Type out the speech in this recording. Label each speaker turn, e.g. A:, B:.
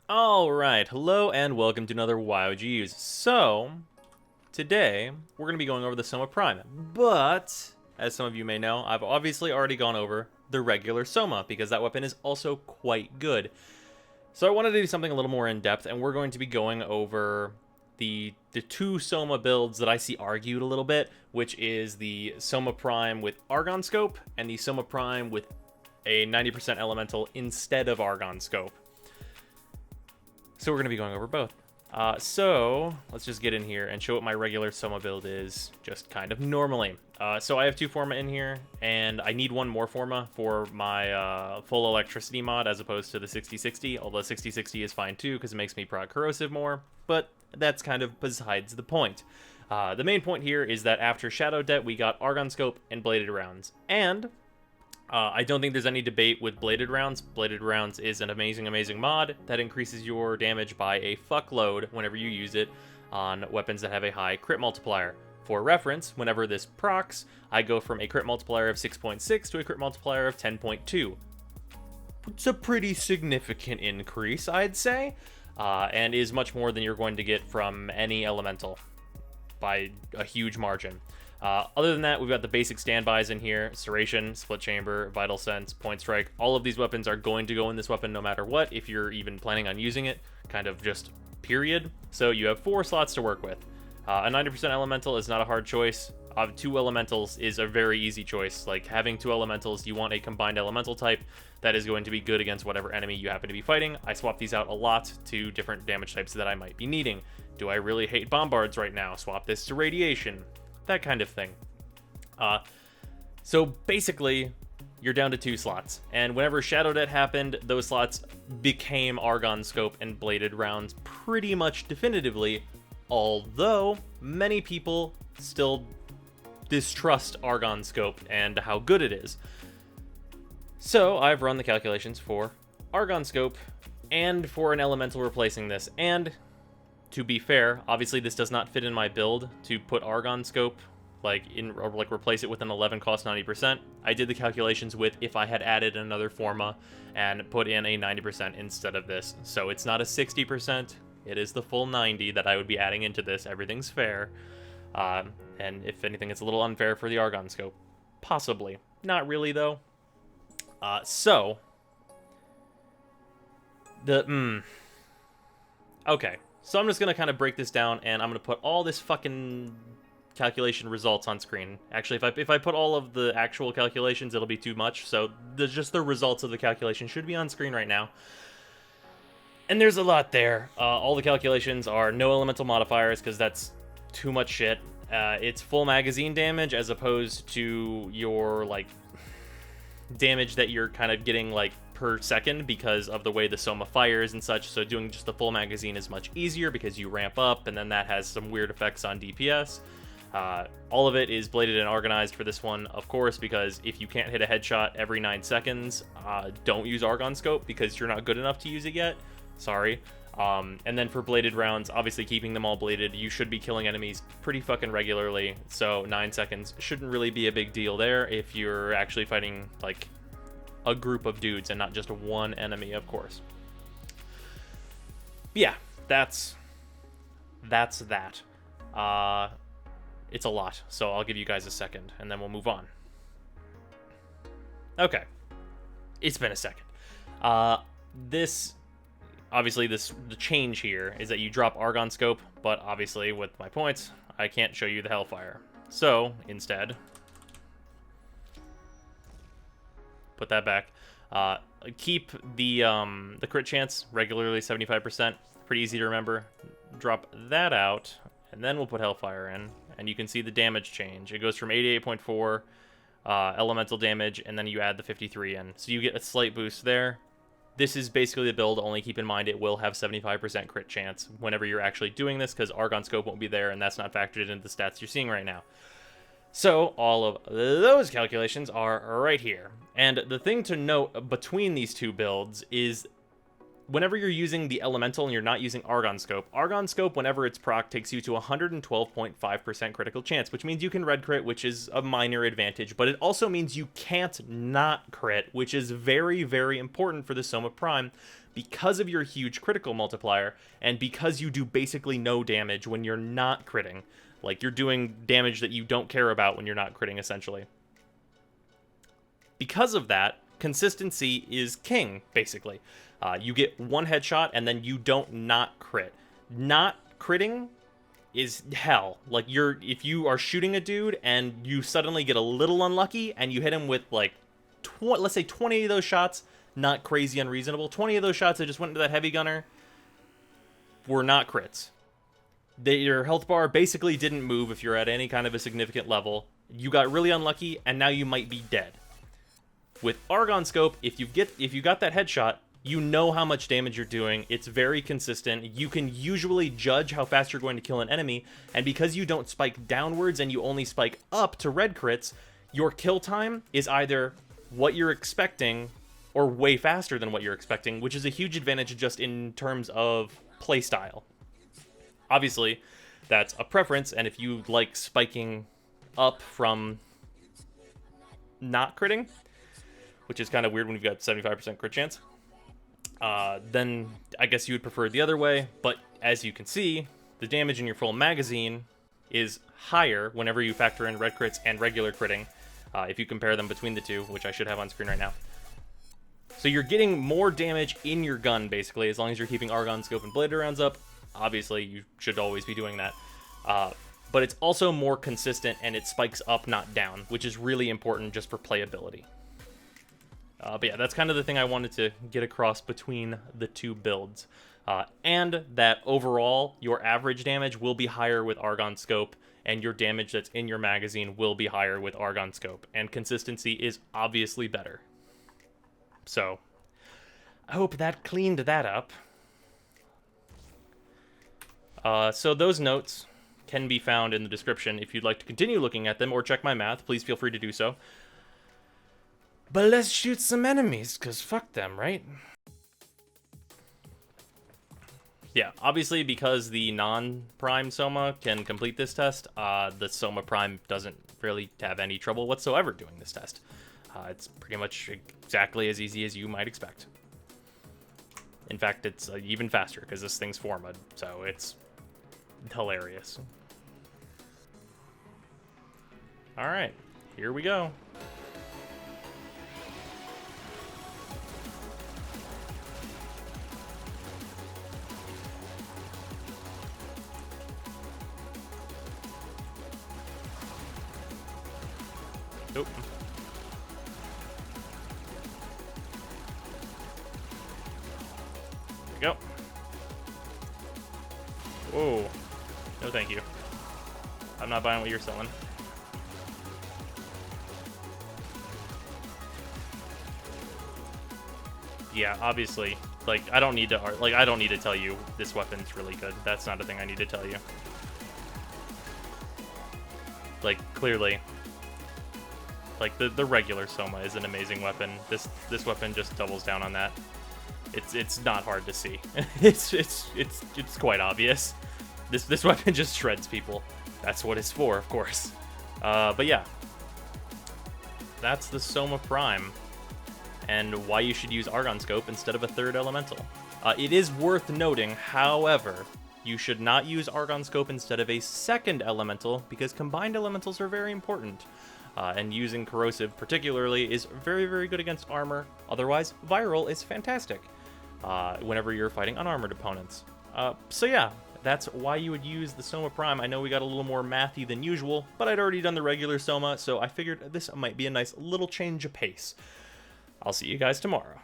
A: Alright, hello and welcome to another YOGUs. So, today, we're going to be going over the Soma Prime, but, as some of you may know, I've obviously already gone over the regular Soma, because that weapon is also quite good. So I wanted to do something a little more in-depth, and we're going to be going over the two Soma builds that I see argued a little bit, which is the Soma Prime with Argon Scope, and the Soma Prime with a 90% Elemental instead of Argon Scope. So we're going to be going over both. So let's just get in here and show what my regular Soma build is, just kind of normally. So I have two Forma in here, and I need one more Forma for my full electricity mod as opposed to the 6060, although 6060 is fine too because it makes me proc corrosive more, but that's kind of besides the point. The main point here is that after Shadow Det, we got Argon Scope and Bladed Rounds, and I don't think there's any debate with Bladed Rounds. Bladed Rounds is an amazing, amazing mod that increases your damage by a fuckload whenever you use it on weapons that have a high crit multiplier. For reference, whenever this procs, I go from a crit multiplier of 6.6 to a crit multiplier of 10.2. It's a pretty significant increase, I'd say, and is much more than you're going to get from any elemental by a huge margin. Other than that, we've got the basic standbys in here: Serration, Split Chamber, Vital Sense, Point Strike. All of these weapons are going to go in this weapon no matter what, if you're even planning on using it, kind of just period. So you have 4 slots to work with. A 90% Elemental is not a hard choice. 2 Elementals is a very easy choice. Like, having 2 Elementals, you want a combined Elemental type that is going to be good against whatever enemy you happen to be fighting. I swap these out a lot to different damage types that I might be needing. Do I really hate Bombards right now? Swap this to Radiation. That kind of thing. So basically, you're down to 2 slots. And whenever Shadow Det happened, those slots became Argon Scope and Bladed Rounds pretty much definitively, although many people still distrust Argon Scope and how good it is. So I've run the calculations for Argon Scope and for an Elemental replacing this, and to be fair, obviously this does not fit in my build to put Argon Scope, replace it with an 11 cost 90%. I did the calculations with if I had added another Forma and put in a 90% instead of this. So it's not a 60%, it is the full 90 that I would be adding into this. Everything's fair. And if anything, it's a little unfair for the Argon Scope. Possibly. Not really, though. Okay. So I'm just going to kind of break this down, and I'm going to put all this fucking calculation results on screen. Actually, if I put all of the actual calculations, it'll be too much. So just the results of the calculation should be on screen right now. And there's a lot there. All the calculations are no elemental modifiers, because that's too much shit. It's full magazine damage as opposed to your, damage that you're kind of getting, per second because of the way the Soma fires and such. So doing just the full magazine is much easier because you ramp up, and then that has some weird effects on DPS. All of it is bladed and organized for this one, of course, because if you can't hit a headshot every 9 seconds, don't use Argon Scope because you're not good enough to use it yet. Sorry. And then for Bladed Rounds, obviously keeping them all bladed, you should be killing enemies pretty fucking regularly, so 9 seconds shouldn't really be a big deal there if you're actually fighting, a group of dudes and not just one enemy, of course. Yeah, that's that. It's a lot, so I'll give you guys a second, and then we'll move on. Okay. It's been a second. The change here is that you drop Argon Scope, but obviously with my points, I can't show you the Hellfire. So, instead, put that back. Keep the crit chance regularly 75%. Pretty easy to remember. Drop that out, and then we'll put Hellfire in, and you can see the damage change. It goes from 88.4 elemental damage, and then you add the 53 in. So you get a slight boost there. This is basically the build, only keep in mind it will have 75% crit chance whenever you're actually doing this, because Argon Scope won't be there, and that's not factored into the stats you're seeing right now. So all of those calculations are right here. And the thing to note between these two builds is whenever you're using the Elemental and you're not using Argon Scope, whenever it's proc, takes you to 112.5% critical chance, which means you can red crit, which is a minor advantage, but it also means you can't not crit, which is very, very important for the Soma Prime, because of your huge critical multiplier, and because you do basically no damage when you're not critting. Like, you're doing damage that you don't care about when you're not critting, essentially. Because of that, consistency is king, basically. You get one headshot, and then you don't not crit. Not critting is hell. Like, if you are shooting a dude, and you suddenly get a little unlucky, and you hit him with, like, let's say 20 of those shots, not crazy unreasonable. 20 of those shots that just went into that heavy gunner were not crits. Your health bar basically didn't move if you're at any kind of a significant level. You got really unlucky, and now you might be dead. With Argon Scope, if you got that headshot, you know how much damage you're doing. It's very consistent. You can usually judge how fast you're going to kill an enemy, and because you don't spike downwards and you only spike up to red crits, your kill time is either what you're expecting or way faster than what you're expecting, which is a huge advantage just in terms of playstyle. Obviously, that's a preference, and if you like spiking up from not critting, which is kind of weird when you've got 75% crit chance, then I guess you would prefer it the other way. But as you can see, the damage in your full magazine is higher whenever you factor in red crits and regular critting, if you compare them between the two, which I should have on screen right now. So you're getting more damage in your gun, basically, as long as you're keeping Argon Scope and Bladed Rounds up. Obviously, you should always be doing that. But it's also more consistent, and it spikes up, not down, which is really important just for playability. But yeah, that's kind of the thing I wanted to get across between the two builds. And that overall, your average damage will be higher with Argon Scope, and your damage that's in your magazine will be higher with Argon Scope. And consistency is obviously better. So, I hope that cleaned that up. So those notes can be found in the description. If you'd like to continue looking at them or check my math, please feel free to do so. But let's shoot some enemies, because fuck them, right? Yeah, obviously because the non-Prime Soma can complete this test, the Soma Prime doesn't really have any trouble whatsoever doing this test. It's pretty much exactly as easy as you might expect. In fact, it's even faster, because this thing's Forma, so it's hilarious. Alright, here we go. Nope. There we go. Whoa. No thank you. I'm not buying what you're selling. Yeah, obviously. Like, I don't need to tell you this weapon's really good. That's not a thing I need to tell you. Like, clearly. Like, the regular Soma is an amazing weapon. This weapon just doubles down on that. It's not hard to see. it's quite obvious. This weapon just shreds people. That's what it's for, of course. But yeah. That's the Soma Prime. And why you should use Argon Scope instead of a third elemental. It is worth noting, however, you should not use Argon Scope instead of a second elemental, because combined elementals are very important. And using Corrosive particularly is very, very good against armor. Otherwise, Viral is fantastic whenever you're fighting unarmored opponents. So yeah, that's why you would use the Soma Prime. I know we got a little more mathy than usual, but I'd already done the regular Soma, so I figured this might be a nice little change of pace. I'll see you guys tomorrow.